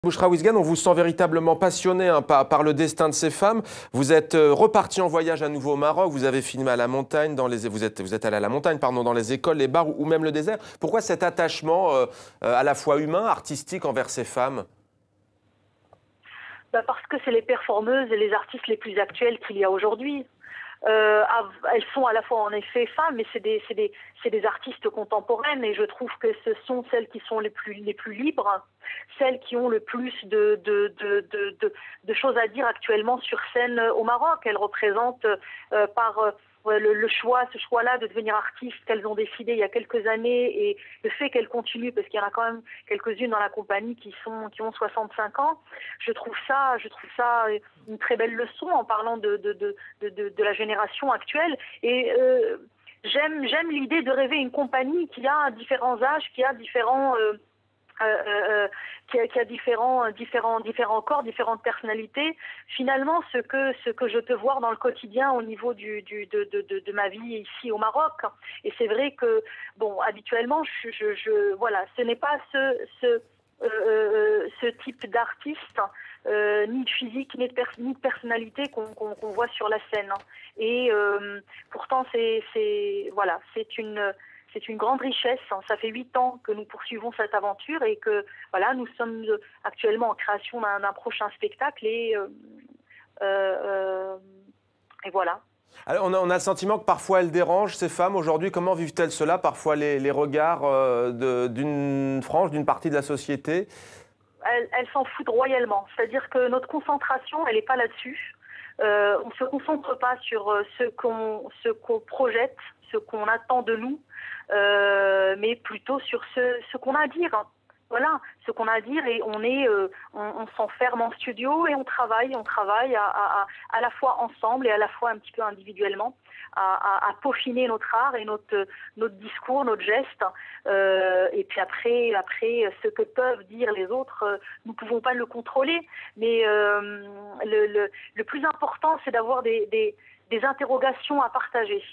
Bouchra Ouizgan, on vous sent véritablement passionné par le destin de ces femmes. Vous êtes reparti en voyage à nouveau au Maroc, vous avez filmé à la montagne, vous êtes allé à la montagne, pardon, dans les écoles, les bars ou même le désert. Pourquoi cet attachement à la fois humain, artistique envers ces femmes? Parce que c'est les performeuses et les artistes les plus actuels qu'il y a aujourd'hui. Elles sont à la fois en effet femmes, mais c'est des artistes contemporaines, et je trouve que ce sont celles qui sont les plus libres, celles qui ont le plus de choses à dire actuellement sur scène au Maroc. Elles représentent par ce choix-là de devenir artiste qu'elles ont décidé il y a quelques années, et le fait qu'elles continuent, parce qu'il y en a quand même quelques-unes dans la compagnie qui ont 65 ans, je trouve ça une très belle leçon en parlant de la génération actuelle. Et j'aime l'idée de rêver une compagnie qui a différents âges, qui a différents qui a différents corps, différentes personnalités. Finalement, ce que je peux voir dans le quotidien au niveau de ma vie ici au Maroc. Et c'est vrai que, bon, habituellement, voilà, ce n'est pas ce type d'artiste, ni de physique, ni de personnalité qu'on voit sur la scène. Et pourtant, voilà, c'est une grande richesse. Ça fait 8 ans que nous poursuivons cette aventure, et que voilà, nous sommes actuellement en création d'un prochain spectacle, et voilà. Alors, on a le sentiment que parfois elles dérangent, ces femmes aujourd'hui. Comment vivent-elles cela? Parfois les regards d'une frange, d'une partie de la société? Elles s'en foutent royalement. C'est-à-dire que notre concentration, elle n'est pas là-dessus. On ne se concentre pas sur ce qu'on projette, ce qu'on attend de nous, mais plutôt sur ce qu'on a à dire. Voilà, ce qu'on a à dire, et on s'enferme en studio et on travaille à la fois ensemble et à la fois un petit peu individuellement, à peaufiner notre art et notre discours, notre geste. Et puis après, ce que peuvent dire les autres, nous ne pouvons pas le contrôler. Mais le plus important, c'est d'avoir des interrogations à partager.